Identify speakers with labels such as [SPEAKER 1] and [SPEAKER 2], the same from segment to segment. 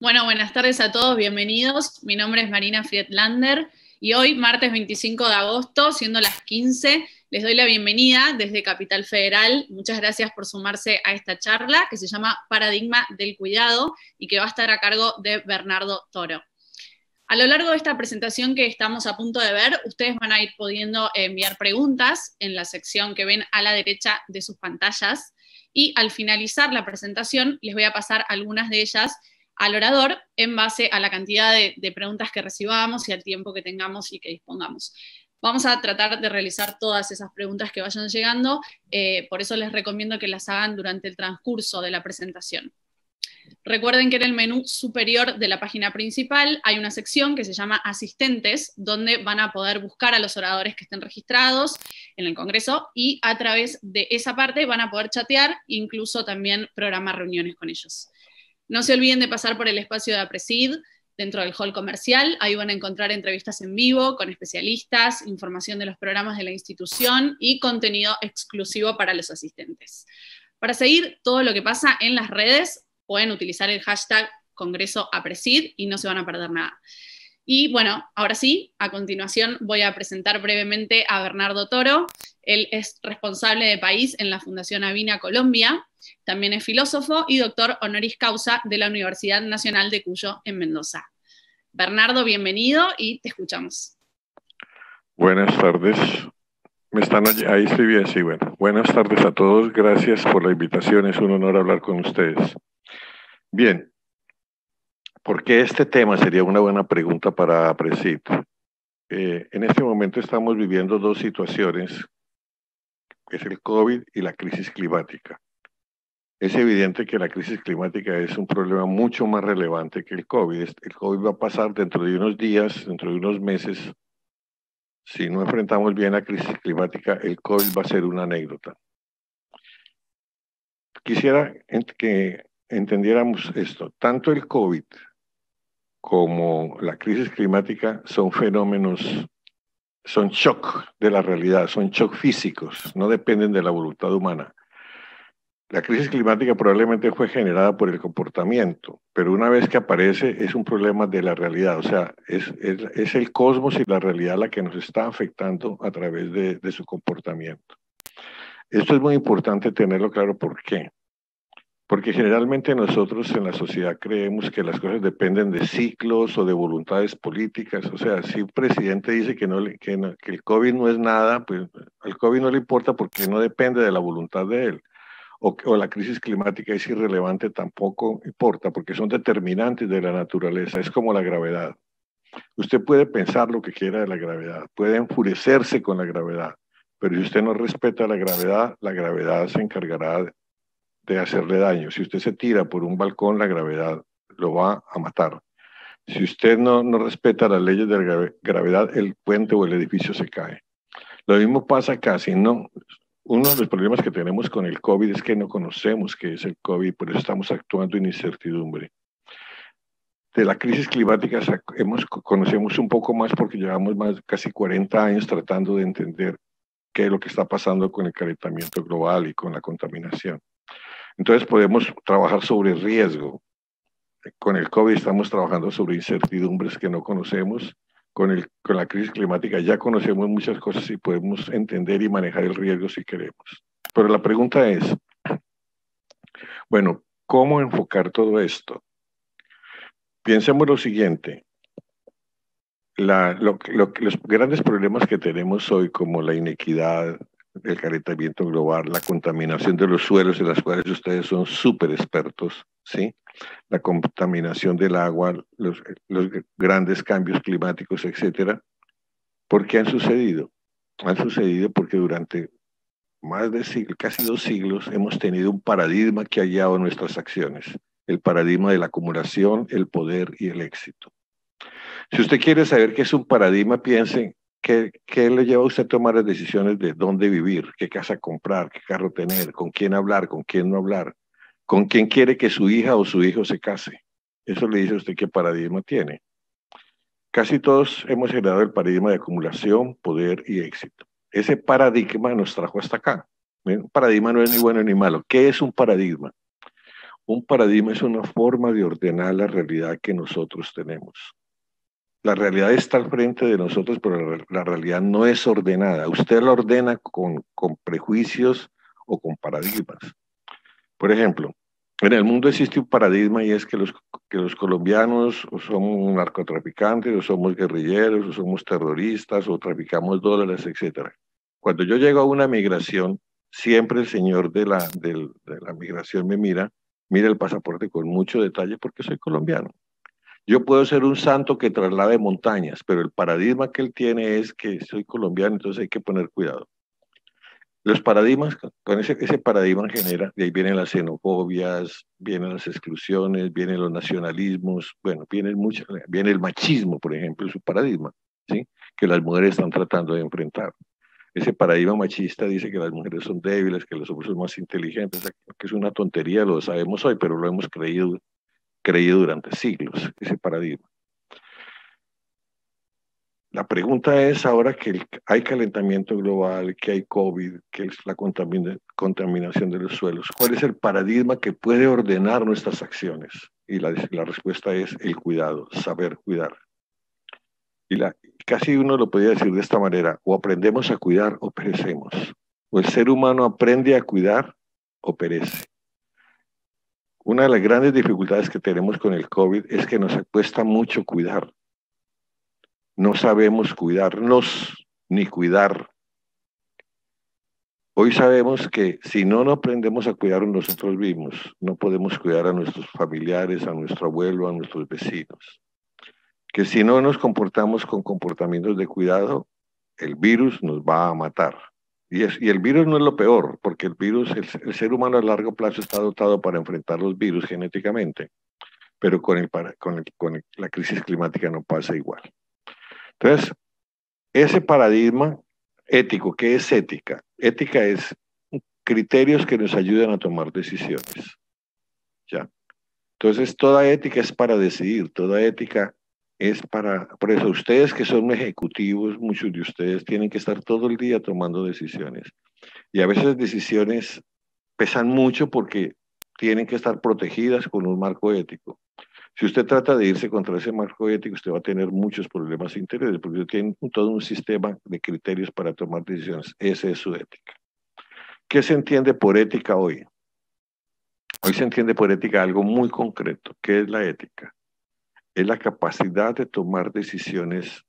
[SPEAKER 1] Bueno, buenas tardes a todos, bienvenidos. Mi nombre es Marina Friedlander y hoy, martes 25 de agosto, siendo las 15, les doy la bienvenida desde Capital Federal. Muchas gracias por sumarse a esta charla que se llama Paradigma del Cuidado y que va a estar a cargo de Bernardo Toro. A lo largo de esta presentación que estamos a punto de ver, ustedes van a ir pudiendo enviar preguntas en la sección que ven a la derecha de sus pantallas y al finalizar la presentación les voy a pasar algunas de ellas al orador en base a la cantidad de preguntas que recibamos y al tiempo que tengamos y que dispongamos. Vamos a tratar de realizar todas esas preguntas que vayan llegando, por eso les recomiendo que las hagan durante el transcurso de la presentación. Recuerden que en el menú superior de la página principal hay una sección que se llama Asistentes, donde van a poder buscar a los oradores que estén registrados en el Congreso y a través de esa parte van a poder chatear e incluso también programar reuniones con ellos. No se olviden de pasar por el espacio de APRESID dentro del hall comercial. Ahí van a encontrar entrevistas en vivo con especialistas, información de los programas de la institución y contenido exclusivo para los asistentes. Para seguir todo lo que pasa en las redes, pueden utilizar el hashtag Congreso APRESID y no se van a perder nada. Y bueno, ahora sí, a continuación voy a presentar brevemente a Bernardo Toro. Él es responsable de país en la Fundación Avina Colombia, también es filósofo y doctor honoris causa de la Universidad Nacional de Cuyo en Mendoza. Bernardo, bienvenido y te escuchamos.
[SPEAKER 2] Buenas tardes. ¿Me están ahí? Estoy bien, sí, bueno. Buenas tardes a todos, gracias por la invitación, es un honor hablar con ustedes. Bien, ¿por qué este tema sería una buena pregunta para APRESID? En este momento estamos viviendo dos situaciones, que es el COVID y la crisis climática. Es evidente que la crisis climática es un problema mucho más relevante que el COVID. El COVID va a pasar dentro de unos días, dentro de unos meses. Si no enfrentamos bien la crisis climática, el COVID va a ser una anécdota. Quisiera que entendiéramos esto. Tanto el COVID como la crisis climática son fenómenos, son shock de la realidad, son shock físicos, no dependen de la voluntad humana. La crisis climática probablemente fue generada por el comportamiento, pero una vez que aparece es un problema de la realidad, o sea, es el cosmos y la realidad la que nos está afectando a través de su comportamiento. Esto es muy importante tenerlo claro. ¿Por qué? Porque generalmente nosotros en la sociedad creemos que las cosas dependen de ciclos o de voluntades políticas. O sea, si un presidente dice que el COVID no es nada, pues al COVID no le importa porque no depende de la voluntad de él. O la crisis climática es irrelevante, tampoco importa, porque son determinantes de la naturaleza, es como la gravedad. Usted puede pensar lo que quiera de la gravedad, puede enfurecerse con la gravedad, pero si usted no respeta la gravedad se encargará de hacerle daño. Si usted se tira por un balcón, la gravedad lo va a matar. Si usted no respeta las leyes de la gravedad, el puente o el edificio se cae. Lo mismo pasa acá, si no... Uno de los problemas que tenemos con el COVID es que no conocemos qué es el COVID, por eso estamos actuando en incertidumbre. De la crisis climática conocemos un poco más porque llevamos casi 40 años tratando de entender qué es lo que está pasando con el calentamiento global y con la contaminación. Entonces podemos trabajar sobre riesgo. Con el COVID estamos trabajando sobre incertidumbres que no conocemos. Con la crisis climática ya conocemos muchas cosas y podemos entender y manejar el riesgo si queremos. Pero la pregunta es, bueno, ¿cómo enfocar todo esto? Pensemos lo siguiente. Los grandes problemas que tenemos hoy, como la inequidad, el calentamiento global, la contaminación de los suelos, en las cuales ustedes son súper expertos, ¿sí? La contaminación del agua, los grandes cambios climáticos, etcétera. ¿Por qué han sucedido? Han sucedido porque durante más de casi 2 siglos hemos tenido un paradigma que ha guiado nuestras acciones, el paradigma de la acumulación, el poder y el éxito. Si usted quiere saber qué es un paradigma, piense qué le lleva a usted a tomar las decisiones de dónde vivir, qué casa comprar, qué carro tener, con quién hablar, con quién no hablar, con quién quiere que su hija o su hijo se case. Eso le dice a usted qué paradigma tiene. Casi todos hemos generado el paradigma de acumulación, poder y éxito. Ese paradigma nos trajo hasta acá. Un paradigma no es ni bueno ni malo. ¿Qué es un paradigma? Un paradigma es una forma de ordenar la realidad que nosotros tenemos. La realidad está al frente de nosotros, pero la realidad no es ordenada. Usted la ordena con prejuicios o con paradigmas. Por ejemplo, en el mundo existe un paradigma y es que los colombianos o somos narcotraficantes, o somos guerrilleros, o somos terroristas, o traficamos dólares, etc. Cuando yo llego a una migración, siempre el señor de la migración me mira el pasaporte con mucho detalle porque soy colombiano. Yo puedo ser un santo que traslade montañas, pero el paradigma que él tiene es que soy colombiano, entonces hay que poner cuidado. Los paradigmas, con ese paradigma genera, de ahí vienen las xenofobias, vienen las exclusiones, vienen los nacionalismos, bueno, viene el machismo, por ejemplo, es un paradigma, ¿sí? Que las mujeres están tratando de enfrentar. Ese paradigma machista dice que las mujeres son débiles, que los hombres son más inteligentes, que es una tontería, lo sabemos hoy, pero lo hemos creído durante siglos, ese paradigma. La pregunta es ahora que hay calentamiento global, que hay COVID, que es la contaminación de los suelos, ¿cuál es el paradigma que puede ordenar nuestras acciones? Y la respuesta es el cuidado, saber cuidar. Y casi uno lo podría decir de esta manera, o aprendemos a cuidar o perecemos. O el ser humano aprende a cuidar o perece. Una de las grandes dificultades que tenemos con el COVID es que nos cuesta mucho cuidar. No sabemos cuidarnos ni cuidar. Hoy sabemos que si no nos aprendemos a cuidar nosotros mismos, no podemos cuidar a nuestros familiares, a nuestro abuelo, a nuestros vecinos. Que si no nos comportamos con comportamientos de cuidado, el virus nos va a matar. Y el virus no es lo peor, porque el ser humano a largo plazo está dotado para enfrentar los virus genéticamente, pero con la crisis climática no pasa igual. Entonces, ese paradigma ético, ¿qué es ética? Ética es criterios que nos ayudan a tomar decisiones. ¿Ya? Entonces, toda ética es para decidir, toda ética es por eso ustedes que son ejecutivos, muchos de ustedes tienen que estar todo el día tomando decisiones. Y a veces decisiones pesan mucho porque tienen que estar protegidas con un marco ético. Si usted trata de irse contra ese marco ético, usted va a tener muchos problemas interiores, porque tiene todo un sistema de criterios para tomar decisiones. Esa es su ética. ¿Qué se entiende por ética hoy? Hoy se entiende por ética algo muy concreto. ¿Qué es la ética? Es la capacidad de tomar decisiones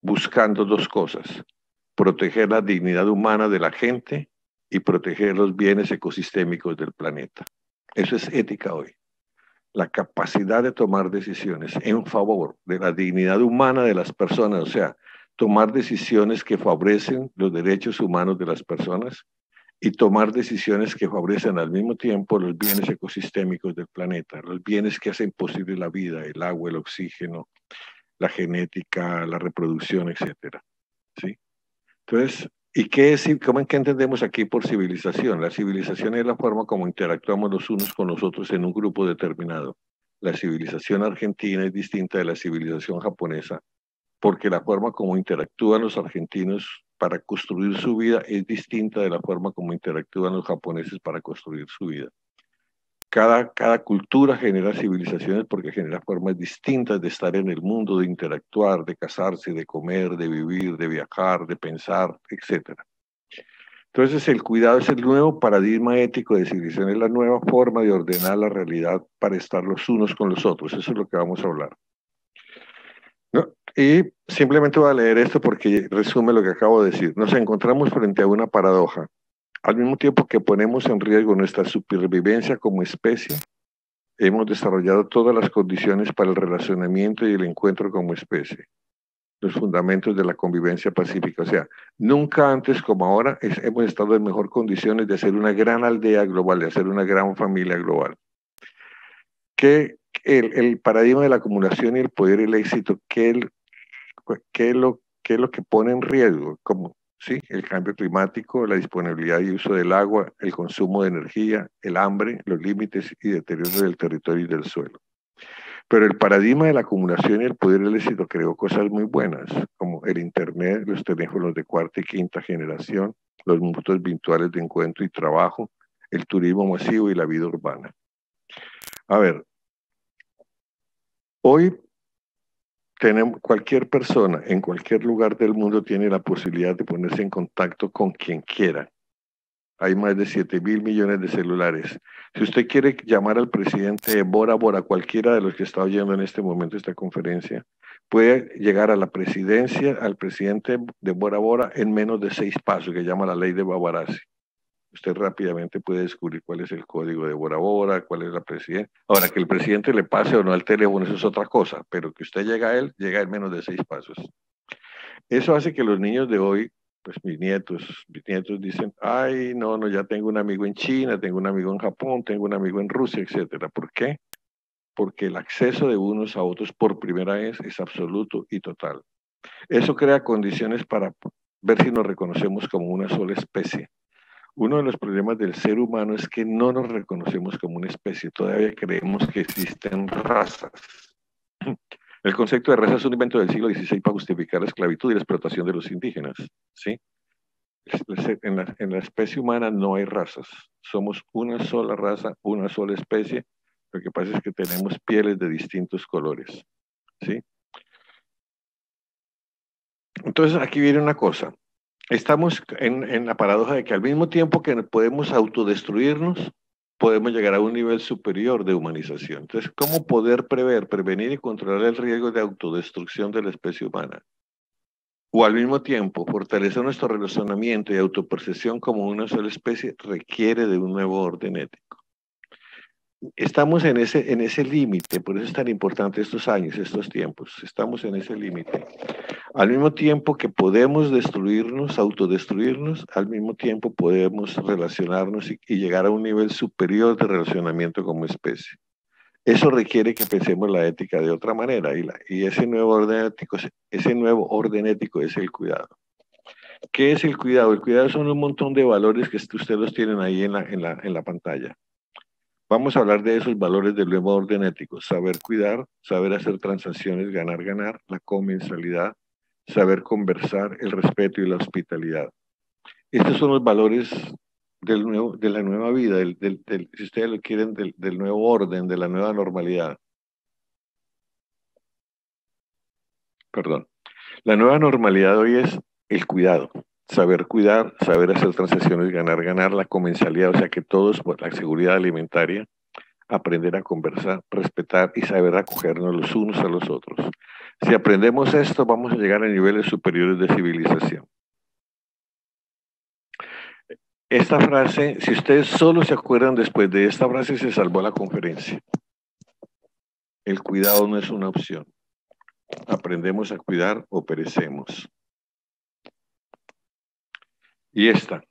[SPEAKER 2] buscando dos cosas: proteger la dignidad humana de la gente y proteger los bienes ecosistémicos del planeta. Eso es ética hoy. La capacidad de tomar decisiones en favor de la dignidad humana de las personas, o sea, tomar decisiones que favorecen los derechos humanos de las personas y tomar decisiones que favorecen al mismo tiempo los bienes ecosistémicos del planeta, los bienes que hacen posible la vida, el agua, el oxígeno, la genética, la reproducción, etcétera. ¿Sí? Entonces, ¿qué entendemos aquí por civilización? La civilización es la forma como interactuamos los unos con los otros en un grupo determinado. La civilización argentina es distinta de la civilización japonesa porque la forma como interactúan los argentinos para construir su vida es distinta de la forma como interactúan los japoneses para construir su vida. Cada cultura genera civilizaciones porque genera formas distintas de estar en el mundo, de interactuar, de casarse, de comer, de vivir, de viajar, de pensar, etc. Entonces el cuidado es el nuevo paradigma ético de civilización, es la nueva forma de ordenar la realidad para estar los unos con los otros. Eso es lo que vamos a hablar. ¿No? Y simplemente voy a leer esto porque resume lo que acabo de decir. Nos encontramos frente a una paradoja. Al mismo tiempo que ponemos en riesgo nuestra supervivencia como especie, hemos desarrollado todas las condiciones para el relacionamiento y el encuentro como especie, los fundamentos de la convivencia pacífica. O sea, nunca antes como ahora hemos estado en mejor condiciones de hacer una gran aldea global, de hacer una gran familia global. Que el paradigma de la acumulación y el poder y el éxito, ¿qué es lo que pone en riesgo? Como ¿sí? El cambio climático, la disponibilidad y uso del agua, el consumo de energía, el hambre, los límites y deterioro del territorio y del suelo. Pero el paradigma de la acumulación y el poder del éxito creó cosas muy buenas, como el Internet, los teléfonos de cuarta y quinta generación, los mundos virtuales de encuentro y trabajo, el turismo masivo y la vida urbana. A ver, hoy cualquier persona en cualquier lugar del mundo tiene la posibilidad de ponerse en contacto con quien quiera. Hay más de 7.000 millones de celulares. Si usted quiere llamar al presidente de Bora Bora, cualquiera de los que está oyendo en este momento esta conferencia, puede llegar a la presidencia, al presidente de Bora Bora en menos de 6 pasos, que llama la ley de Babarasi. Usted rápidamente puede descubrir cuál es el código de Bora Bora, cuál es la presidencia. Ahora, que el presidente le pase o no al teléfono, eso es otra cosa, pero que usted llega a él, llega en menos de 6 pasos. Eso hace que los niños de hoy, pues mis nietos dicen, ay, no, ya tengo un amigo en China, tengo un amigo en Japón, tengo un amigo en Rusia, etcétera. ¿Por qué? Porque el acceso de unos a otros por primera vez es absoluto y total. Eso crea condiciones para ver si nos reconocemos como una sola especie. Uno de los problemas del ser humano es que no nos reconocemos como una especie, todavía creemos que existen razas. El concepto de raza es un invento del siglo XVI para justificar la esclavitud y la explotación de los indígenas, ¿sí? En la especie humana no hay razas, somos una sola raza, una sola especie, lo que pasa es que tenemos pieles de distintos colores, ¿sí? Entonces aquí viene una cosa, estamos en la paradoja de que al mismo tiempo que podemos autodestruirnos, podemos llegar a un nivel superior de humanización. Entonces, ¿cómo poder prevenir y controlar el riesgo de autodestrucción de la especie humana? O al mismo tiempo, fortalecer nuestro relacionamiento y autopercepción como una sola especie requiere de un nuevo orden ético. Estamos en ese límite, por eso es tan importante estos años, estos tiempos, estamos en ese límite. Al mismo tiempo que podemos destruirnos, autodestruirnos, al mismo tiempo podemos relacionarnos y llegar a un nivel superior de relacionamiento como especie. Eso requiere que pensemos la ética de otra manera y ese nuevo orden ético es el cuidado. ¿Qué es el cuidado? El cuidado son un montón de valores que ustedes los tienen ahí en la pantalla. Vamos a hablar de esos valores del nuevo orden ético. Saber cuidar, saber hacer transacciones, ganar, la comensalidad, saber conversar, el respeto y la hospitalidad. Estos son los valores de la nueva vida, si ustedes lo quieren, del nuevo orden, de la nueva normalidad. Perdón. La nueva normalidad hoy es el cuidado. Saber cuidar, saber hacer transacciones, ganar, la comensalidad, o sea que todos, por la seguridad alimentaria, aprender a conversar, respetar y saber acogernos los unos a los otros. Si aprendemos esto, vamos a llegar a niveles superiores de civilización. Esta frase, si ustedes solo se acuerdan después de esta frase, se salvó la conferencia. El cuidado no es una opción. Aprendemos a cuidar o perecemos. Y esta,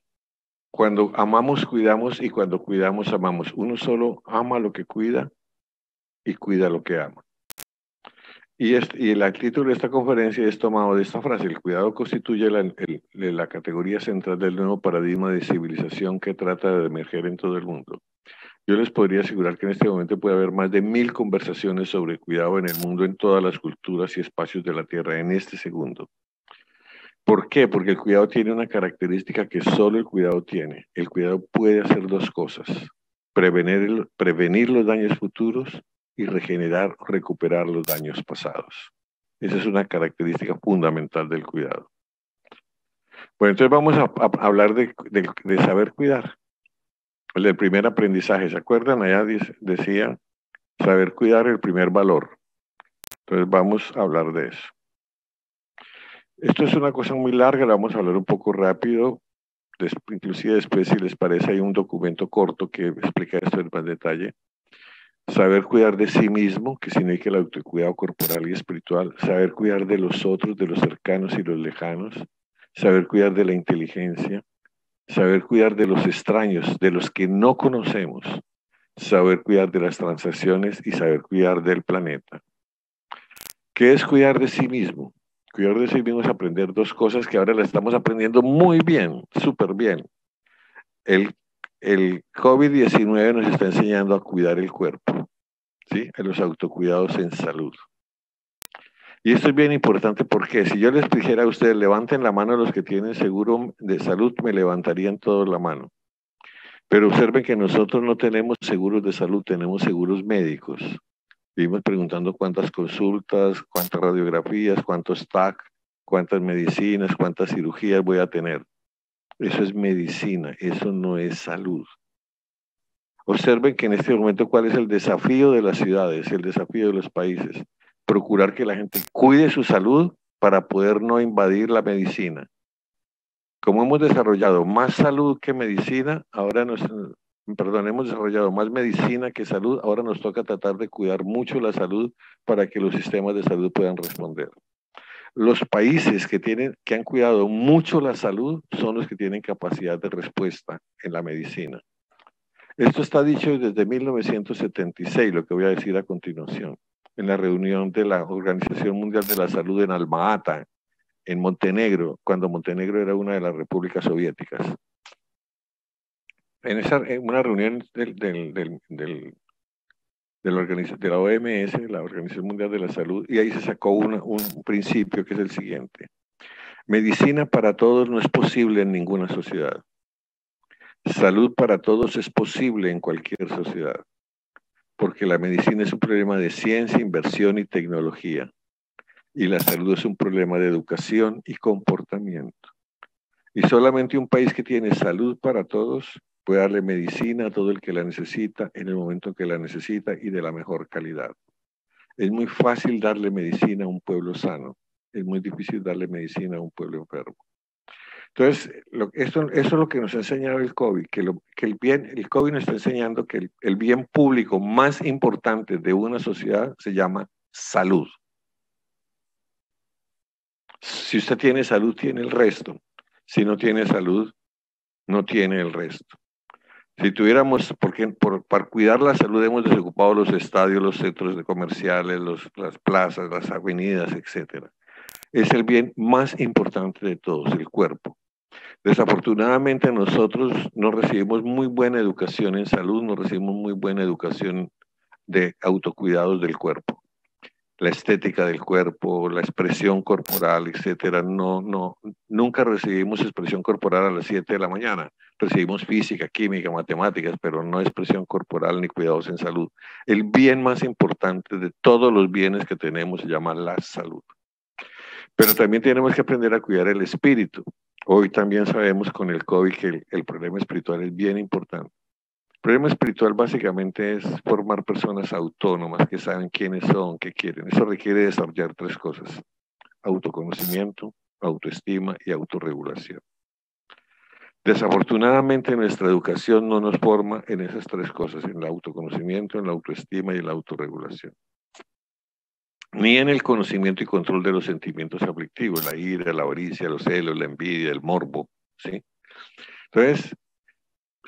[SPEAKER 2] cuando amamos, cuidamos, y cuando cuidamos, amamos. Uno solo ama lo que cuida y cuida lo que ama. Y el título de esta conferencia es tomado de esta frase: el cuidado constituye la categoría central del nuevo paradigma de civilización que trata de emerger en todo el mundo. Yo les podría asegurar que en este momento puede haber más de 1000 conversaciones sobre cuidado en el mundo, en todas las culturas y espacios de la Tierra, en este segundo. ¿Por qué? Porque el cuidado tiene una característica que solo el cuidado tiene. El cuidado puede hacer dos cosas: prevenir los daños futuros y recuperar los daños pasados. Esa es una característica fundamental del cuidado. Bueno, entonces vamos a hablar de saber cuidar. El primer aprendizaje, ¿se acuerdan? Allá decía saber cuidar, el primer valor. Entonces vamos a hablar de eso. Esto es una cosa muy larga, la vamos a hablar un poco rápido. Inclusive después, si les parece, hay un documento corto que explica esto en más detalle. Saber cuidar de sí mismo, que significa el autocuidado corporal y espiritual. Saber cuidar de los otros, de los cercanos y los lejanos. Saber cuidar de la inteligencia. Saber cuidar de los extraños, de los que no conocemos. Saber cuidar de las transacciones y saber cuidar del planeta. ¿Qué es cuidar de sí mismo? Cuidar de sí mismo es aprender dos cosas que ahora las estamos aprendiendo muy bien, súper bien. El COVID-19 nos está enseñando a cuidar el cuerpo, ¿sí? A los autocuidados en salud. Y esto es bien importante porque si yo les dijera a ustedes, levanten la mano los que tienen seguro de salud, me levantarían todos la mano. Pero observen que nosotros no tenemos seguros de salud, tenemos seguros médicos. Vivimos preguntando cuántas consultas, cuántas radiografías, cuántos TAC, cuántas medicinas, cuántas cirugías voy a tener. Eso es medicina, eso no es salud. Observen que en este momento cuál es el desafío de las ciudades, el desafío de los países. Procurar que la gente cuide su salud para poder no invadir la medicina. Como hemos desarrollado más salud que medicina, hemos desarrollado más medicina que salud, ahora nos toca tratar de cuidar mucho la salud para que los sistemas de salud puedan responder. Los países que han cuidado mucho la salud son los que tienen capacidad de respuesta en la medicina. Esto está dicho desde 1976, lo que voy a decir a continuación, en la reunión de la Organización Mundial de la Salud en Alma-Ata, en Montenegro, cuando Montenegro era una de las repúblicas soviéticas. En una reunión de la OMS, la Organización Mundial de la Salud, y ahí se sacó un principio que es el siguiente. Medicina para todos no es posible en ninguna sociedad. Salud para todos es posible en cualquier sociedad, porque la medicina es un problema de ciencia, inversión y tecnología, y la salud es un problema de educación y comportamiento. Y solamente un país que tiene salud para todos puede darle medicina a todo el que la necesita en el momento en que la necesita y de la mejor calidad. Es muy fácil darle medicina a un pueblo sano, es muy difícil darle medicina a un pueblo enfermo. Entonces, eso es lo que nos ha enseñado el COVID, el COVID nos está enseñando que el bien público más importante de una sociedad se llama salud. Si usted tiene salud, tiene el resto. Si no tiene salud, no tiene el resto. Si tuviéramos, para cuidar la salud hemos desocupado los estadios, los centros comerciales, las plazas, las avenidas, etc. Es el bien más importante de todos, el cuerpo. Desafortunadamente nosotros no recibimos muy buena educación en salud, no recibimos muy buena educación de autocuidados del cuerpo. La estética del cuerpo, la expresión corporal, etcétera. Nunca recibimos expresión corporal a las 7 de la mañana. Recibimos física, química, matemáticas, pero no expresión corporal ni cuidados en salud. El bien más importante de todos los bienes que tenemos se llama la salud. Pero también tenemos que aprender a cuidar el espíritu. Hoy también sabemos con el COVID que el problema espiritual es bien importante. El problema espiritual básicamente es formar personas autónomas que saben quiénes son, qué quieren. Eso requiere desarrollar 3 cosas: autoconocimiento, autoestima y autorregulación. Desafortunadamente nuestra educación no nos forma en esas 3 cosas, en el autoconocimiento, en la autoestima y en la autorregulación. Ni en el conocimiento y control de los sentimientos aflictivos, la ira, la avaricia, los celos, la envidia, el morbo, ¿sí? Entonces,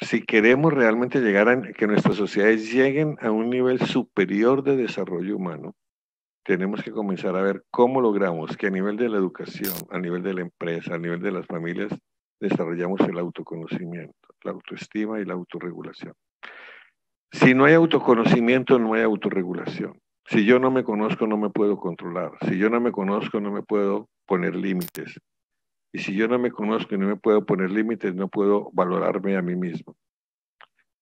[SPEAKER 2] si queremos realmente llegar a que nuestras sociedades lleguen a un nivel superior de desarrollo humano, tenemos que comenzar a ver cómo logramos que a nivel de la educación, a nivel de la empresa, a nivel de las familias, desarrollamos el autoconocimiento, la autoestima y la autorregulación. Si no hay autoconocimiento, no hay autorregulación. Si yo no me conozco, no me puedo controlar. Si yo no me conozco, no me puedo poner límites. Y si yo no me conozco y no me puedo poner límites, no puedo valorarme a mí mismo.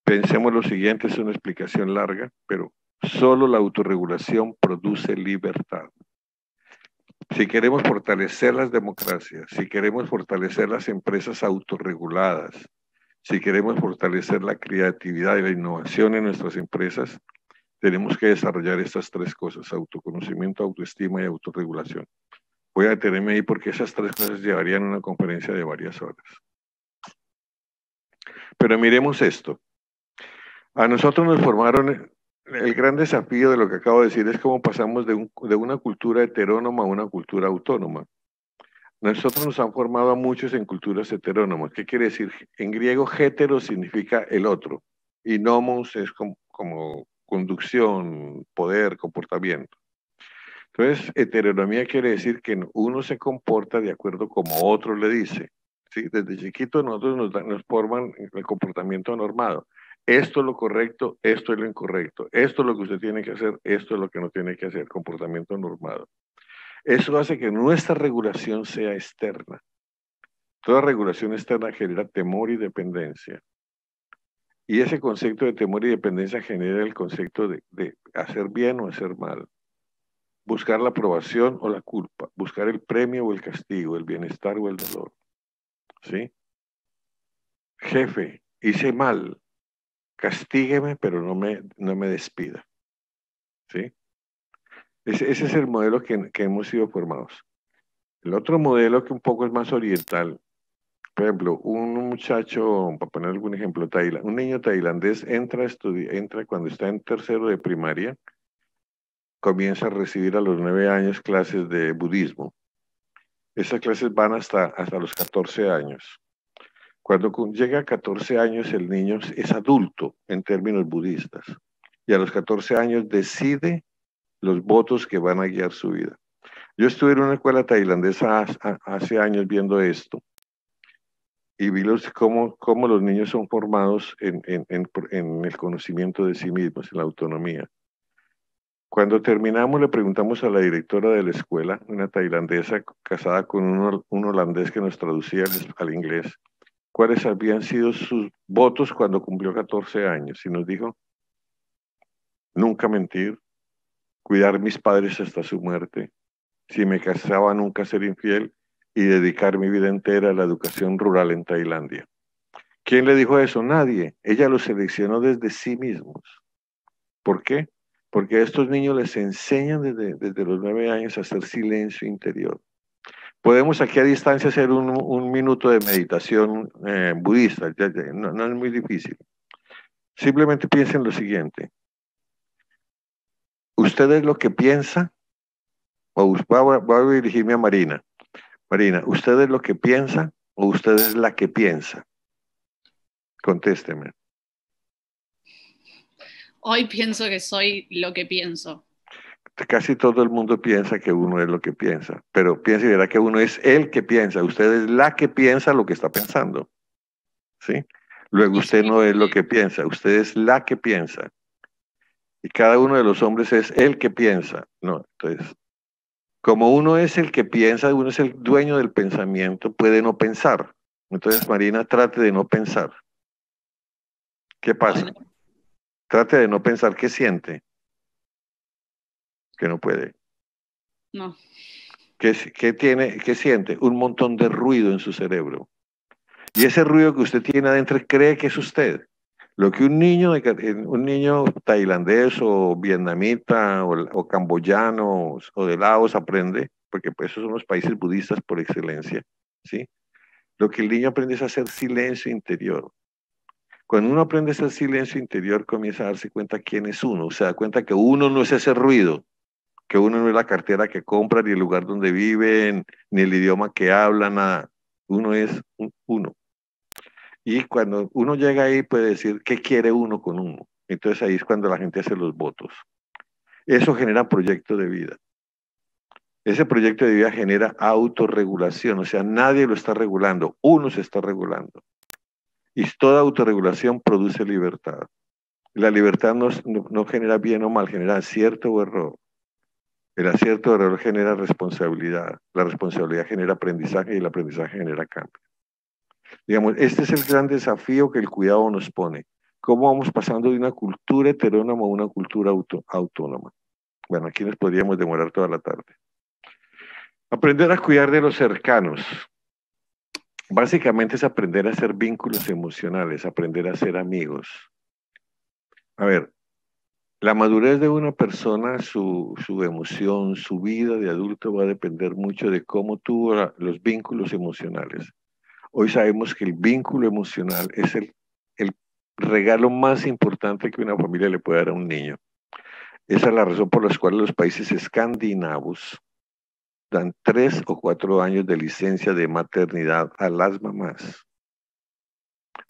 [SPEAKER 2] Pensemos lo siguiente, es una explicación larga, pero solo la autorregulación produce libertad. Si queremos fortalecer las democracias, si queremos fortalecer las empresas autorreguladas, si queremos fortalecer la creatividad y la innovación en nuestras empresas, tenemos que desarrollar estas 3 cosas: autoconocimiento, autoestima y autorregulación. Voy a detenerme ahí porque esas 3 cosas llevarían a una conferencia de varias horas. Pero miremos esto. A nosotros nos formaron, el gran desafío de lo que acabo de decir es cómo pasamos de una cultura heterónoma a una cultura autónoma. Nosotros nos han formado a muchos en culturas heterónomas. ¿Qué quiere decir? En griego, hetero significa el otro, y nomos es como conducción, poder, comportamiento. Entonces, heteronomía quiere decir que uno se comporta de acuerdo como otro le dice. ¿Sí? Desde chiquito nosotros nos forman el comportamiento normado. Esto es lo correcto, esto es lo incorrecto. Esto es lo que usted tiene que hacer, esto es lo que no tiene que hacer, comportamiento normado. Eso hace que nuestra regulación sea externa. Toda regulación externa genera temor y dependencia. Y ese concepto de temor y dependencia genera el concepto de hacer bien o hacer mal, buscar la aprobación o la culpa, buscar el premio o el castigo, el bienestar o el dolor. ¿Sí? Jefe, hice mal, castígueme, pero no me despida. ¿Sí? Ese es el modelo que hemos sido formados. El otro modelo que un poco es más oriental, por ejemplo, un muchacho, para poner algún ejemplo, un niño tailandés entra cuando está en tercero de primaria, comienza a recibir a los 9 años clases de budismo. Esas clases van hasta los 14 años. Cuando llega a 14 años, el niño es adulto en términos budistas. Y a los 14 años decide los votos que van a guiar su vida. Yo estuve en una escuela tailandesa hace años viendo esto y vi cómo los niños son formados en el conocimiento de sí mismos, en la autonomía. Cuando terminamos le preguntamos a la directora de la escuela, una tailandesa casada con un holandés que nos traducía al inglés, cuáles habían sido sus votos cuando cumplió 14 años. Y nos dijo, nunca mentir, cuidar a mis padres hasta su muerte, si me casaba nunca ser infiel y dedicar mi vida entera a la educación rural en Tailandia. ¿Quién le dijo eso? Nadie. Ella lo seleccionó desde sí mismos. ¿Por qué? Porque a estos niños les enseñan desde los 9 años a hacer silencio interior. Podemos aquí a distancia hacer un minuto de meditación budista, no es muy difícil. Simplemente piensen lo siguiente. ¿Usted es lo que piensa? O voy a dirigirme a Marina. Marina, ¿usted es lo que piensa o usted es la que piensa? Contésteme.
[SPEAKER 1] Hoy pienso que soy lo que pienso.
[SPEAKER 2] Casi todo el mundo piensa que uno es lo que piensa, pero piensa y verá que uno es el que piensa, usted es la que piensa lo que está pensando, ¿sí? Luego usted no es lo que piensa, usted es la que piensa. Y cada uno de los hombres es el que piensa, ¿no? Entonces, como uno es el que piensa, uno es el dueño del pensamiento, puede no pensar. Entonces, Marina, trate de no pensar. ¿Qué pasa?
[SPEAKER 1] Bueno.
[SPEAKER 2] Trate de no pensar qué siente. Que no puede.
[SPEAKER 1] No.
[SPEAKER 2] ¿Qué siente? Un montón de ruido en su cerebro. Y ese ruido que usted tiene adentro cree que es usted. Lo que un niño tailandés o vietnamita o camboyano o de Laos aprende, porque pues, esos son los países budistas por excelencia, ¿sí? Lo que el niño aprende es a hacer silencio interior. Cuando uno aprende a hacer silencio interior, comienza a darse cuenta quién es uno. Se da cuenta que uno no es ese ruido, que uno no es la cartera que compra, ni el lugar donde viven, ni el idioma que habla, nada. Uno es uno. Y cuando uno llega ahí puede decir qué quiere uno con uno. Entonces ahí es cuando la gente hace los votos. Eso genera proyecto de vida. Ese proyecto de vida genera autorregulación, o sea, nadie lo está regulando, uno se está regulando. Y toda autorregulación produce libertad. La libertad no genera bien o mal, genera acierto o error. El acierto o error genera responsabilidad. La responsabilidad genera aprendizaje y el aprendizaje genera cambio. Digamos, este es el gran desafío que el cuidado nos pone. ¿Cómo vamos pasando de una cultura heterónoma a una cultura autónoma? Bueno, aquí nos podríamos demorar toda la tarde. Aprender a cuidar de los cercanos. Básicamente es aprender a hacer vínculos emocionales, aprender a ser amigos. A ver, la madurez de una persona, su emoción, su vida de adulto va a depender mucho de cómo tuvo los vínculos emocionales. Hoy sabemos que el vínculo emocional es el regalo más importante que una familia le puede dar a un niño. Esa es la razón por la cual los países escandinavos dan 3 o 4 años de licencia de maternidad a las mamás.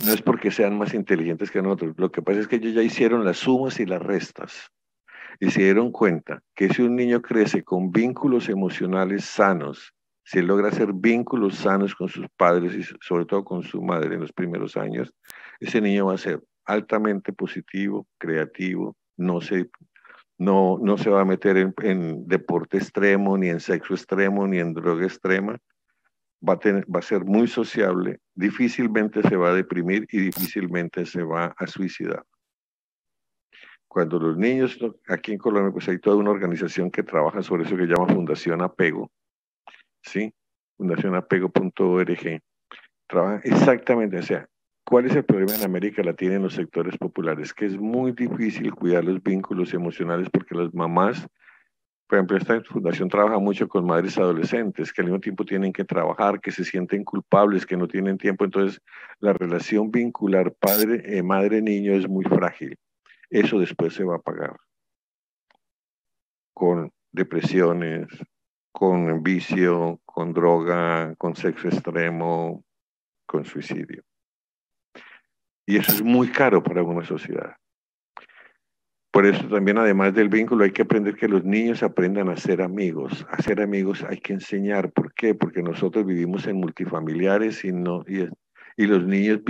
[SPEAKER 2] No es porque sean más inteligentes que nosotros, lo que pasa es que ellos ya hicieron las sumas y las restas y se dieron cuenta que si un niño crece con vínculos emocionales sanos, si logra hacer vínculos sanos con sus padres y sobre todo con su madre en los primeros años, ese niño va a ser altamente positivo, creativo, no se va a meter en deporte extremo, ni en sexo extremo, ni en droga extrema, va a ser muy sociable, difícilmente se va a deprimir y difícilmente se va a suicidar. Cuando los niños, aquí en Colombia, pues hay toda una organización que trabaja sobre eso que llama Fundación Apego, ¿sí? fundacionapego.org. Trabaja exactamente, o sea, ¿cuál es el problema en América Latina en los sectores populares? Que es muy difícil cuidar los vínculos emocionales porque las mamás, por ejemplo, esta fundación trabaja mucho con madres adolescentes que al mismo tiempo tienen que trabajar, que se sienten culpables, que no tienen tiempo. Entonces, la relación vincular madre-niño es muy frágil. Eso después se va a pagar con depresiones, con vicio, con droga, con sexo extremo, con suicidio. Y eso es muy caro para una sociedad. Por eso también, además del vínculo, hay que aprender que los niños aprendan a ser amigos. A ser amigos hay que enseñar. ¿Por qué? Porque nosotros vivimos en multifamiliares y los niños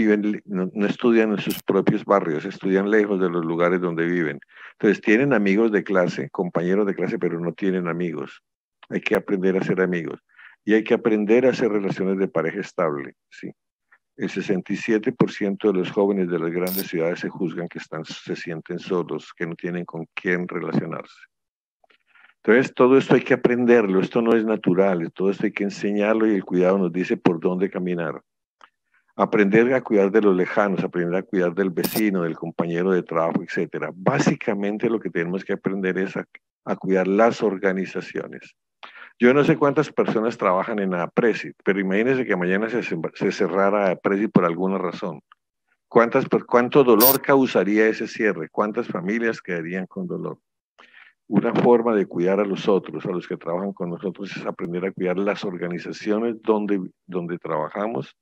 [SPEAKER 2] no estudian en sus propios barrios, estudian lejos de los lugares donde viven. Entonces tienen amigos de clase, compañeros de clase, pero no tienen amigos. Hay que aprender a ser amigos. Y hay que aprender a hacer relaciones de pareja estable, ¿sí? El 67% de los jóvenes de las grandes ciudades se juzgan que se sienten solos, que no tienen con quién relacionarse. Entonces, todo esto hay que aprenderlo, esto no es natural, todo esto hay que enseñarlo y el cuidado nos dice por dónde caminar. Aprender a cuidar de los lejanos, aprender a cuidar del vecino, del compañero de trabajo, etc. Básicamente lo que tenemos que aprender es a cuidar las organizaciones. Yo no sé cuántas personas trabajan en APRESI, pero imagínense que mañana se cerrara APRESI por alguna razón. ¿Cuánto dolor causaría ese cierre? ¿Cuántas familias quedarían con dolor? Una forma de cuidar a los otros, a los que trabajan con nosotros, es aprender a cuidar las organizaciones donde trabajamos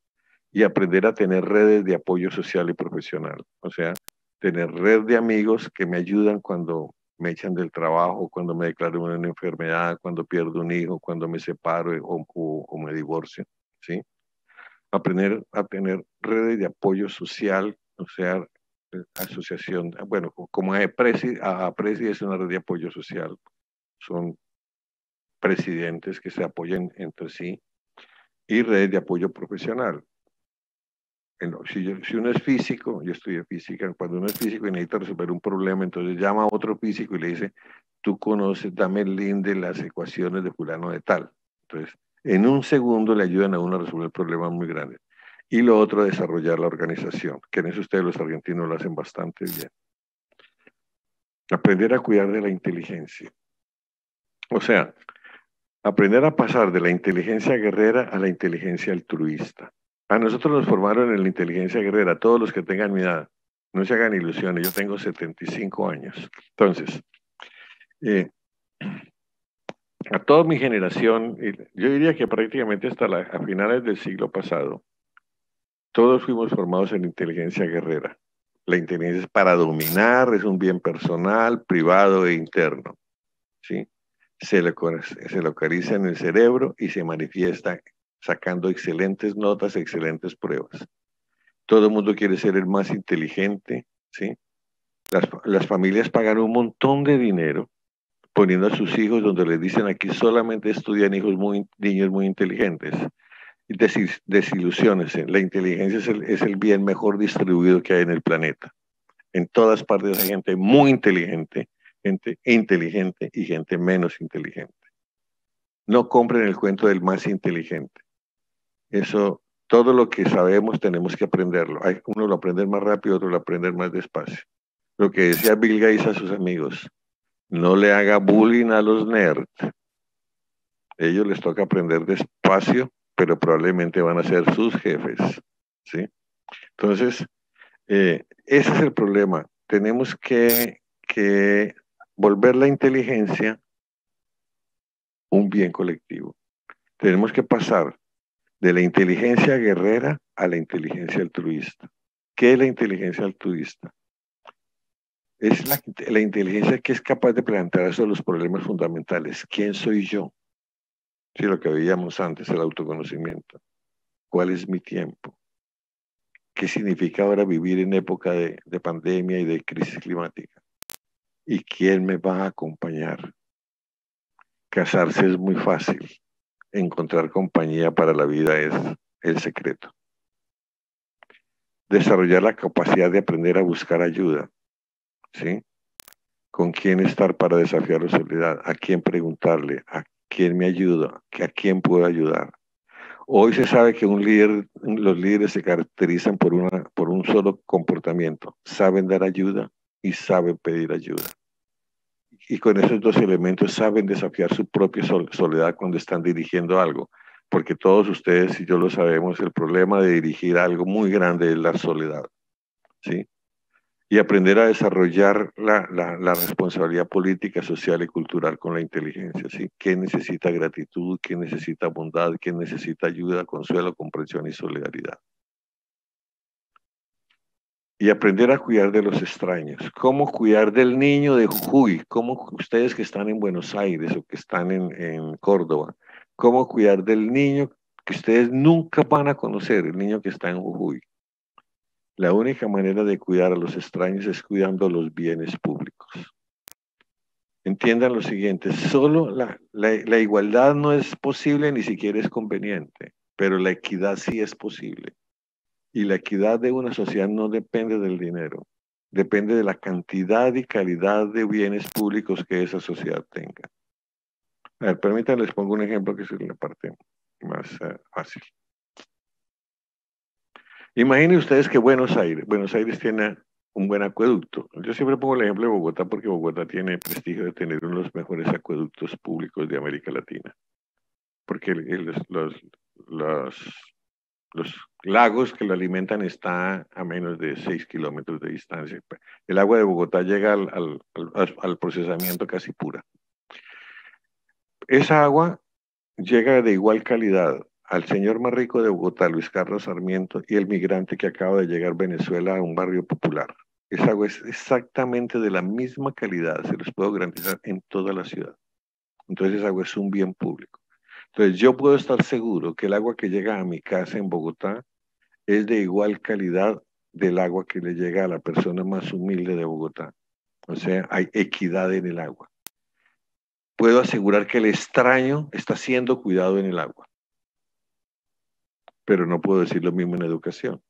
[SPEAKER 2] y aprender a tener redes de apoyo social y profesional. O sea, tener red de amigos que me ayudan cuando me echan del trabajo, cuando me declaro una enfermedad, cuando pierdo un hijo, cuando me separo o me divorcio, ¿sí? Aprender a tener redes de apoyo social, o sea, asociación, bueno, como APRESI es una red de apoyo social, son presidentes que se apoyan entre sí, y redes de apoyo profesional. Si uno es físico, yo estudié física, cuando uno es físico y necesita resolver un problema, entonces llama a otro físico y le dice, tú conoces, dame el link de las ecuaciones de fulano de tal. Entonces, en un segundo le ayudan a uno a resolver problemas muy grandes. Y lo otro, desarrollar la organización, que en eso ustedes los argentinos lo hacen bastante bien. Aprender a cuidar de la inteligencia. O sea, aprender a pasar de la inteligencia guerrera a la inteligencia altruista. A nosotros nos formaron en la inteligencia guerrera, todos los que tengan mi edad. No se hagan ilusiones, yo tengo 75 años. Entonces, a toda mi generación, yo diría que prácticamente hasta a finales del siglo pasado, todos fuimos formados en inteligencia guerrera. La inteligencia es para dominar, es un bien personal, privado e interno, ¿sí? Se localiza en el cerebro y se manifiesta sacando excelentes notas, excelentes pruebas. Todo el mundo quiere ser el más inteligente, ¿sí? Las familias pagan un montón de dinero poniendo a sus hijos donde les dicen aquí solamente estudian niños muy inteligentes. Desilusionense, la inteligencia es el bien mejor distribuido que hay en el planeta. En todas partes hay gente muy inteligente, gente inteligente y gente menos inteligente. No compren el cuento del más inteligente. Eso, todo lo que sabemos tenemos que aprenderlo. Uno lo aprende más rápido, otro lo aprende más despacio. Lo que decía Bill Gates a sus amigos, no le haga bullying a los nerds. Ellos les toca aprender despacio, pero probablemente van a ser sus jefes, ¿sí? Entonces, ese es el problema. Tenemos que volver la inteligencia un bien colectivo. Tenemos que pasar de la inteligencia guerrera a la inteligencia altruista. ¿Qué es la inteligencia altruista? Es la inteligencia que es capaz de plantearse los problemas fundamentales. ¿Quién soy yo? Sí, lo que veíamos antes, el autoconocimiento. ¿Cuál es mi tiempo? ¿Qué significa ahora vivir en época de pandemia y de crisis climática? ¿Y quién me va a acompañar? Casarse es muy fácil. encontrar compañía para la vida es el secreto. Desarrollar la capacidad de aprender a buscar ayuda, ¿sí? ¿Con quién estar para desafiar la soledad? ¿A quién preguntarle? ¿A quién me ayuda? ¿A quién puedo ayudar? Hoy se sabe que los líderes se caracterizan por un solo comportamiento. Saben dar ayuda y saben pedir ayuda. Y con esos dos elementos saben desafiar su propia soledad cuando están dirigiendo algo. Porque todos ustedes y yo lo sabemos, el problema de dirigir algo muy grande es la soledad, ¿sí? Y aprender a desarrollar la responsabilidad política, social y cultural con la inteligencia, ¿sí? ¿Quién necesita gratitud? ¿Quién necesita bondad? ¿Quién necesita ayuda, consuelo, comprensión y solidaridad? Y aprender a cuidar de los extraños. ¿Cómo cuidar del niño de Jujuy? ¿Cómo ustedes que están en Buenos Aires o que están en Córdoba? ¿Cómo cuidar del niño que ustedes nunca van a conocer, el niño que está en Jujuy? La única manera de cuidar a los extraños es cuidando los bienes públicos. Entiendan lo siguiente, solo la igualdad no es posible ni siquiera es conveniente, pero la equidad sí es posible. Y la equidad de una sociedad no depende del dinero, depende de la cantidad y calidad de bienes públicos que esa sociedad tenga. A ver, permítanme, les pongo un ejemplo que es la parte más fácil. Imaginen ustedes que Buenos Aires tiene un buen acueducto. Yo siempre pongo el ejemplo de Bogotá porque Bogotá tiene prestigio de tener uno de los mejores acueductos públicos de América Latina. Porque los lagos que lo alimentan está a menos de 6 kilómetros de distancia. El agua de Bogotá llega al procesamiento casi pura. Esa agua llega de igual calidad al señor más rico de Bogotá, Luis Carlos Sarmiento, y el migrante que acaba de llegar a Venezuela a un barrio popular. Esa agua es exactamente de la misma calidad, se los puedo garantizar, en toda la ciudad. Entonces esa agua es un bien público. Entonces yo puedo estar seguro que el agua que llega a mi casa en Bogotá es de igual calidad del agua que le llega a la persona más humilde de Bogotá. O sea, hay equidad en el agua. Puedo asegurar que el extraño está siendo cuidado en el agua. Pero no puedo decir lo mismo en educación,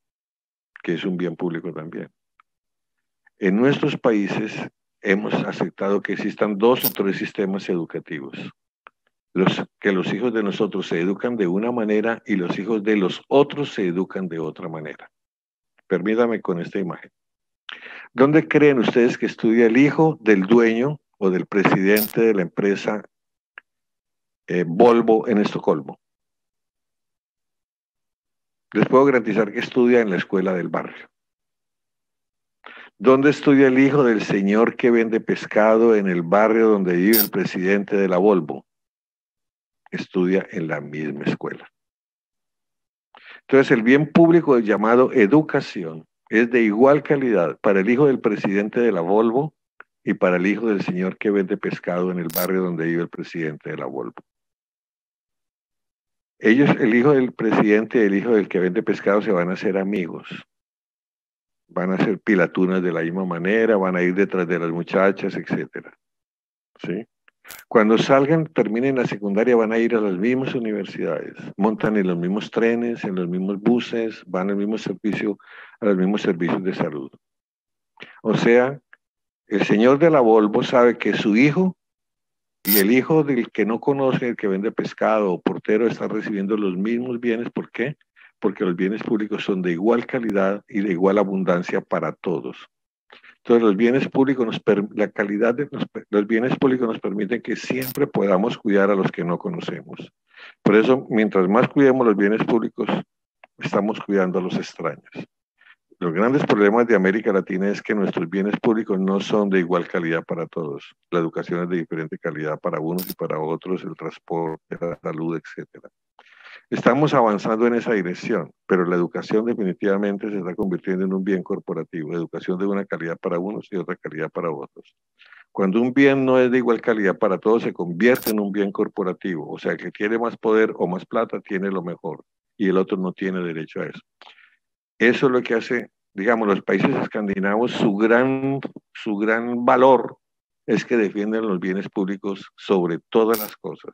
[SPEAKER 2] que es un bien público también. En nuestros países hemos aceptado que existan 2 o 3 sistemas educativos. Que los hijos de nosotros se educan de una manera y los hijos de los otros se educan de otra manera. Permítame con esta imagen. ¿Dónde creen ustedes que estudia el hijo del dueño o del presidente de la empresa Volvo en Estocolmo? Les puedo garantizar que estudia en la escuela del barrio. ¿Dónde estudia el hijo del señor que vende pescado en el barrio donde vive el presidente de la Volvo? Estudia en la misma escuela. Entonces, el bien público llamado educación es de igual calidad para el hijo del presidente de la Volvo y para el hijo del señor que vende pescado en el barrio donde vive el presidente de la Volvo. Ellos, el hijo del presidente y el hijo del que vende pescado, se van a hacer amigos. Van a hacer pilatunas de la misma manera, van a ir detrás de las muchachas, etc. ¿Sí? Cuando salgan, terminen la secundaria, van a ir a las mismas universidades, montan en los mismos trenes, en los mismos buses, van al mismo servicio, a los mismos servicios de salud. O sea, el señor de la Volvo sabe que su hijo y el hijo del que no conoce, el que vende pescado o portero, están recibiendo los mismos bienes. ¿Por qué? Porque los bienes públicos son de igual calidad y de igual abundancia para todos. Entonces, los bienes públicos la calidad de los bienes públicos nos permiten que siempre podamos cuidar a los que no conocemos. Por eso, mientras más cuidemos los bienes públicos, estamos cuidando a los extraños. Los grandes problemas de América Latina es que nuestros bienes públicos no son de igual calidad para todos. La educación es de diferente calidad para unos y para otros, el transporte, la salud, etc. Estamos avanzando en esa dirección, pero la educación definitivamente se está convirtiendo en un bien corporativo. Educación de una calidad para unos y otra calidad para otros. Cuando un bien no es de igual calidad para todos, se convierte en un bien corporativo. O sea, el que tiene más poder o más plata tiene lo mejor y el otro no tiene derecho a eso. Eso es lo que hace, digamos, los países escandinavos, su gran valor es que defienden los bienes públicos sobre todas las cosas.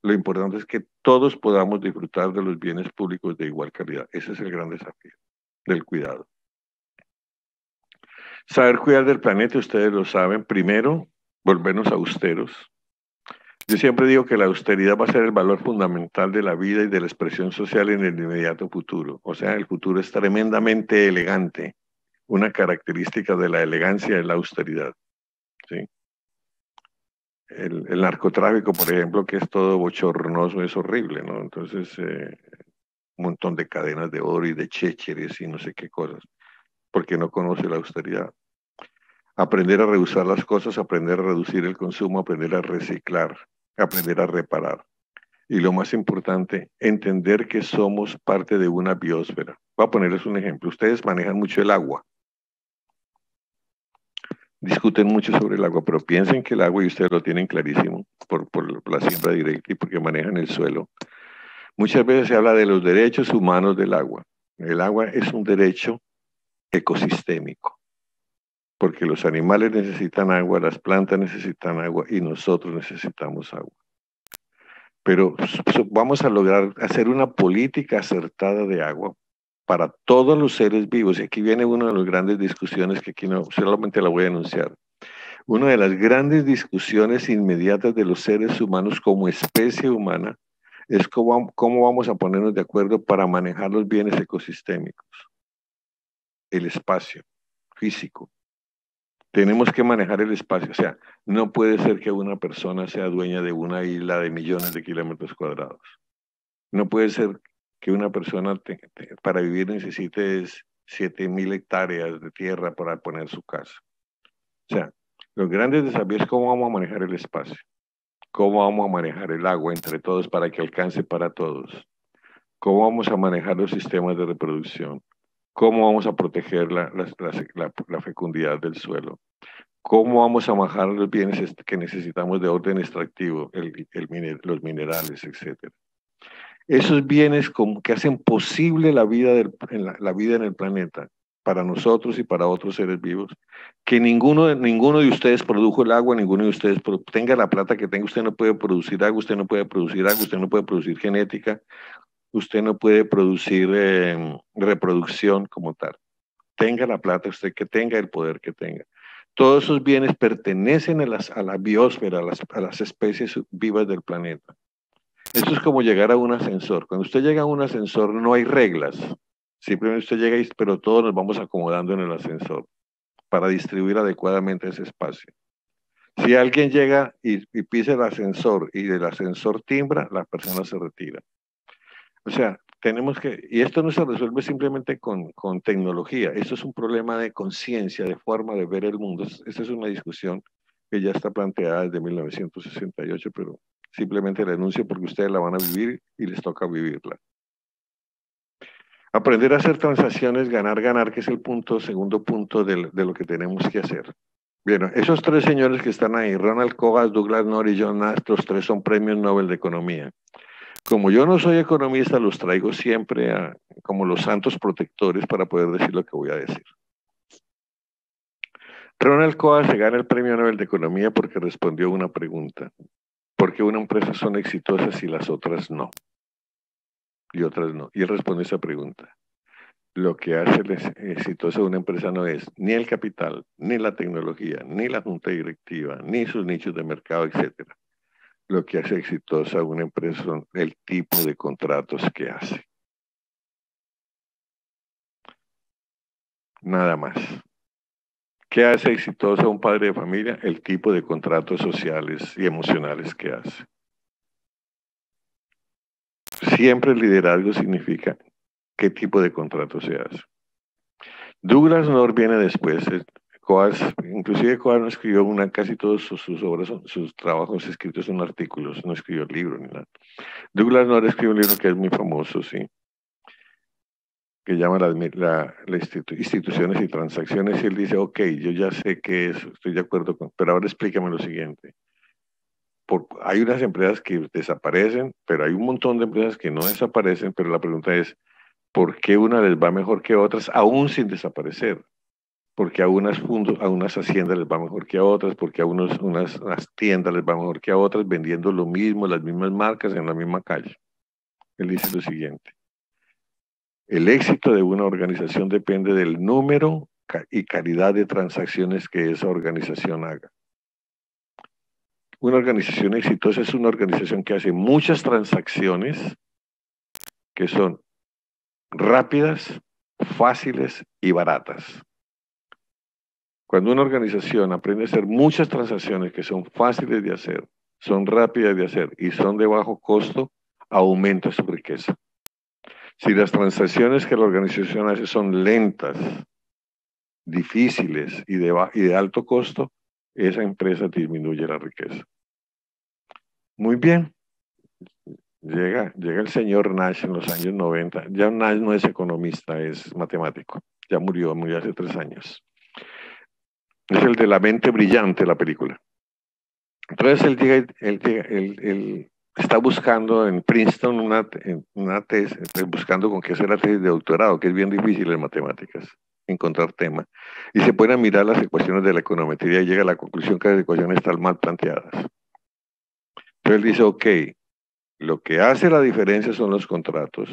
[SPEAKER 2] Lo importante es que todos podamos disfrutar de los bienes públicos de igual calidad. Ese es el gran desafío del cuidado. Saber cuidar del planeta, ustedes lo saben. Primero, volvernos austeros. Yo siempre digo que la austeridad va a ser el valor fundamental de la vida y de la expresión social en el inmediato futuro. O sea, el futuro es tremendamente elegante. Una característica de la elegancia es la austeridad. ¿Sí? El narcotráfico, por ejemplo, que es todo bochornoso, es horrible, ¿no? Entonces, un montón de cadenas de oro y de chécheres y no sé qué cosas, porque no conoce la austeridad. Aprender a reusar las cosas, aprender a reducir el consumo, aprender a reciclar, aprender a reparar. Y lo más importante, entender que somos parte de una biosfera. Voy a ponerles un ejemplo. Ustedes manejan mucho el agua. Discuten mucho sobre el agua, pero piensen que el agua, y ustedes lo tienen clarísimo, por la siembra directa y porque manejan el suelo. Muchas veces se habla de los derechos humanos del agua. El agua es un derecho ecosistémico, porque los animales necesitan agua, las plantas necesitan agua y nosotros necesitamos agua. Pero vamos a lograr hacer una política acertada de agua para todos los seres vivos. Y aquí viene una de las grandes discusiones que aquí no solamente la voy a anunciar. Una de las grandes discusiones inmediatas de los seres humanos como especie humana es cómo vamos a ponernos de acuerdo para manejar los bienes ecosistémicos, el espacio físico. Tenemos que manejar el espacio, o sea, no puede ser que una persona sea dueña de una isla de millones de kilómetros cuadrados. No puede ser que una persona para vivir necesite 7.000 hectáreas de tierra para poner su casa. O sea, los grandes desafíos es cómo vamos a manejar el espacio, cómo vamos a manejar el agua entre todos para que alcance para todos, cómo vamos a manejar los sistemas de reproducción, cómo vamos a proteger la fecundidad del suelo, cómo vamos a manejar los bienes que necesitamos de orden extractivo, los minerales, etc. Esos bienes que hacen posible la vida en el planeta, para nosotros y para otros seres vivos, que ninguno de ustedes produjo el agua, ninguno de ustedes tenga la plata que tenga, usted no puede producir agua, usted no puede producir agua, usted no puede producir genética, usted no puede producir reproducción como tal. Tenga la plata usted que tenga, el poder que tenga. Todos esos bienes pertenecen a la biosfera, a las especies vivas del planeta. Esto es como llegar a un ascensor. Cuando usted llega a un ascensor no hay reglas. Simplemente usted llega, pero todos nos vamos acomodando en el ascensor para distribuir adecuadamente ese espacio. Si alguien llega y pisa el ascensor y del ascensor timbra, la persona se retira. O sea, y esto no se resuelve simplemente con tecnología, esto es un problema de conciencia, de forma de ver el mundo. Esta es una discusión que ya está planteada desde 1968, pero simplemente la anuncio porque ustedes la van a vivir y les toca vivirla. Aprender a hacer transacciones, ganar, que es el segundo punto de lo que tenemos que hacer. Bien, esos tres señores que están ahí, Ronald Koch, Douglas North y John Nash, los tres son premios Nobel de Economía. Como yo no soy economista, los traigo siempre como los santos protectores para poder decir lo que voy a decir. Ronald Koch se gana el premio Nobel de Economía porque respondió a una pregunta. ¿Por qué unas empresas son exitosas y las otras no? Y otras no. Y él responde esa pregunta. Lo que hace exitosa una empresa no es ni el capital, ni la tecnología, ni la junta directiva, ni sus nichos de mercado, etcétera. Lo que hace exitosa una empresa son el tipo de contratos que hace. Nada más. ¿Qué hace exitosa un padre de familia? El tipo de contratos sociales y emocionales que hace. Siempre el liderazgo significa qué tipo de contrato se hace. Douglas North viene después. Inclusive Koch no escribió casi todos sus obras, sus trabajos escritos son artículos, no escribió libros ni nada. Douglas North escribió un libro que es muy famoso, sí, que llama instituciones y transacciones, y él dice, ok, yo ya sé qué es, estoy de acuerdo pero ahora explícame lo siguiente. Hay unas empresas que desaparecen, pero hay un montón de empresas que no desaparecen, pero la pregunta es, ¿por qué una les va mejor que otras, aún sin desaparecer? porque a unas haciendas les va mejor que a otras, porque a unas tiendas les va mejor que a otras, vendiendo lo mismo, las mismas marcas en la misma calle. Él dice lo siguiente: el éxito de una organización depende del número y calidad de transacciones que esa organización haga. Una organización exitosa es una organización que hace muchas transacciones que son rápidas, fáciles y baratas. Cuando una organización aprende a hacer muchas transacciones que son fáciles de hacer, son rápidas de hacer y son de bajo costo, aumenta su riqueza. Si las transacciones que la organización hace son lentas, difíciles y de alto costo, esa empresa disminuye la riqueza. Muy bien. Llega el señor Nash en los años 90. Ya Nash no es economista, es matemático. Ya murió hace 3 años. Es el de La mente brillante, la película. Entonces él está buscando en Princeton una tesis, buscando con qué hacer la tesis de doctorado, que es bien difícil en matemáticas, encontrar tema. Y se pone a mirar las ecuaciones de la econometría y llega a la conclusión que las ecuaciones están mal planteadas. Entonces él dice, ok, lo que hace la diferencia son los contratos.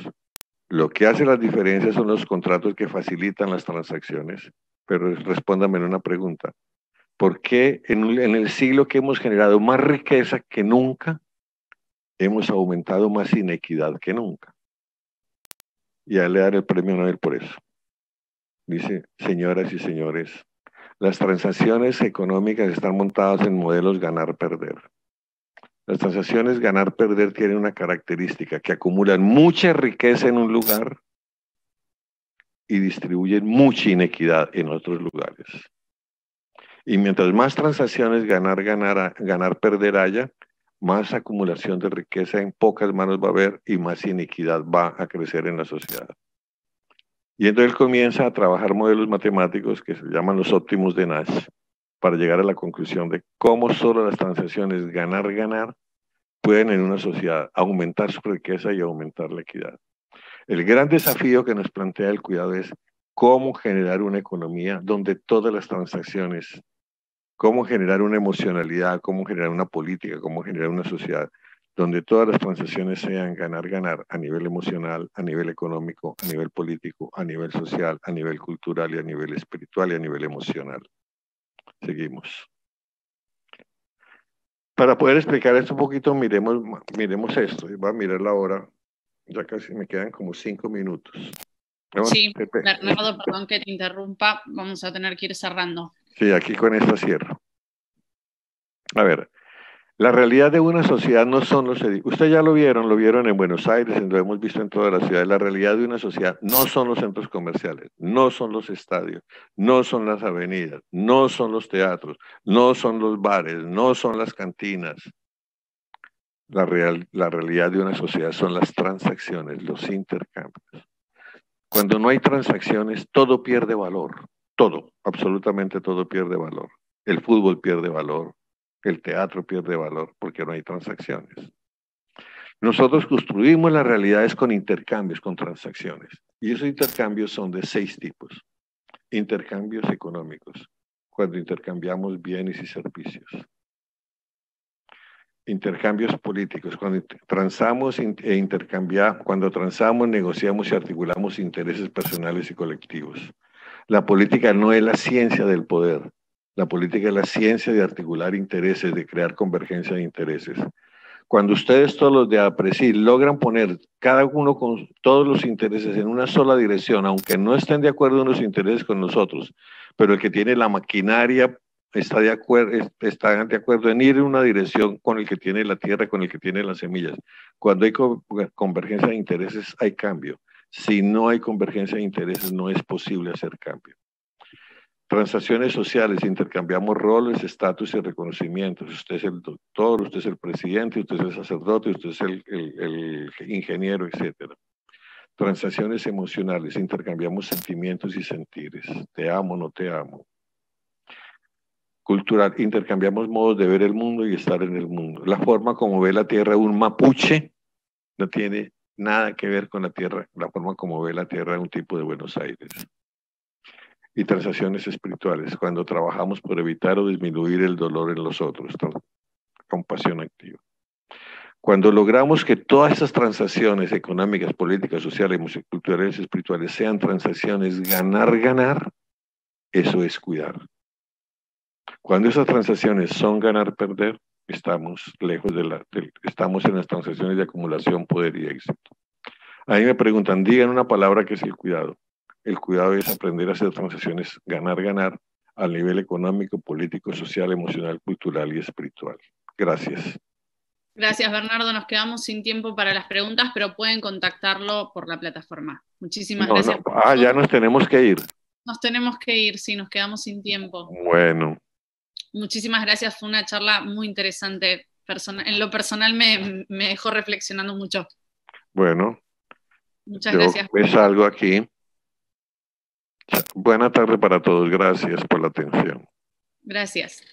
[SPEAKER 2] Lo que hace la diferencia son los contratos que facilitan las transacciones. Pero respóndame en una pregunta. ¿Por qué en el siglo que hemos generado más riqueza que nunca, hemos aumentado más inequidad que nunca? Y a él le dan el premio Nobel por eso. Dice, señoras y señores, las transacciones económicas están montadas en modelos ganar-perder. Las transacciones ganar-perder tienen una característica, que acumulan mucha riqueza en un lugar y distribuyen mucha inequidad en otros lugares. Y mientras más transacciones ganar-perder haya, más acumulación de riqueza en pocas manos va a haber y más inequidad va a crecer en la sociedad. Y entonces él comienza a trabajar modelos matemáticos que se llaman los óptimos de Nash para llegar a la conclusión de cómo solo las transacciones ganar-ganar pueden en una sociedad aumentar su riqueza y aumentar la equidad. El gran desafío que nos plantea el cuidado es cómo generar una economía donde todas las transacciones, cómo generar una emocionalidad, cómo generar una política, cómo generar una sociedad donde todas las transacciones sean ganar-ganar a nivel emocional, a nivel económico, a nivel político, a nivel social, a nivel cultural y a nivel espiritual y a nivel emocional. Seguimos. Para poder explicar esto un poquito, miremos esto. Voy a mirar la hora. Ya casi me quedan como 5 minutos.
[SPEAKER 1] Sí, Bernardo, perdón que te interrumpa. Vamos a tener que ir cerrando.
[SPEAKER 2] Sí, aquí con esto cierro. A ver, la realidad de una sociedad no son los edificios. Ustedes ya lo vieron en Buenos Aires, lo hemos visto en todas las ciudades. La realidad de una sociedad no son los centros comerciales, no son los estadios, no son las avenidas, no son los teatros, no son los bares, no son las cantinas. La realidad de una sociedad son las transacciones, los intercambios. Cuando no hay transacciones, todo pierde valor. Todo, absolutamente todo pierde valor. El fútbol pierde valor, el teatro pierde valor porque no hay transacciones. Nosotros construimos las realidades con intercambios, con transacciones. Y esos intercambios son de 6 tipos. Intercambios económicos, cuando intercambiamos bienes y servicios. Intercambios políticos, cuando transamos, negociamos y articulamos intereses personales y colectivos. La política no es la ciencia del poder. La política es la ciencia de articular intereses, de crear convergencia de intereses. Cuando ustedes todos los de APRESID logran poner cada uno con todos los intereses en una sola dirección, aunque no estén de acuerdo en los intereses con nosotros, pero el que tiene la maquinaria están de acuerdo en ir en una dirección con el que tiene la tierra, con el que tiene las semillas. Cuando hay convergencia de intereses, hay cambio. Si no hay convergencia de intereses, no es posible hacer cambio. Transacciones sociales, intercambiamos roles, estatus y reconocimientos. Usted es el doctor, usted es el presidente, usted es el sacerdote, usted es el ingeniero, etc. Transacciones emocionales, intercambiamos sentimientos y sentires. Te amo, no te amo. Cultural, intercambiamos modos de ver el mundo y estar en el mundo. La forma como ve la tierra un mapuche no tiene nada que ver con la tierra, la forma como ve la tierra un tipo de Buenos Aires. y transacciones espirituales, cuando trabajamos por evitar o disminuir el dolor en los otros, compasión activa. Cuando logramos que todas esas transacciones económicas, políticas, sociales, culturales, espirituales sean transacciones ganar-ganar, eso es cuidar. Cuando esas transacciones son ganar-perder, estamos lejos estamos en las transacciones de acumulación, poder y éxito. A mí me preguntan, digan una palabra que es el cuidado. El cuidado es aprender a hacer transacciones ganar-ganar al nivel económico, político, social, emocional, cultural y espiritual. Gracias.
[SPEAKER 1] Gracias, Bernardo. Nos quedamos sin tiempo para las preguntas, pero pueden contactarlo por la plataforma. Muchísimas gracias.
[SPEAKER 2] Ya nos tenemos que ir.
[SPEAKER 1] Nos tenemos que ir, sí, nos quedamos sin tiempo.
[SPEAKER 2] Bueno.
[SPEAKER 1] Muchísimas gracias, fue una charla muy interesante. En lo personal me dejó reflexionando mucho.
[SPEAKER 2] Bueno.
[SPEAKER 1] Muchas gracias.
[SPEAKER 2] Yo me salgo aquí. Buena tarde para todos. Gracias por la atención.
[SPEAKER 1] Gracias.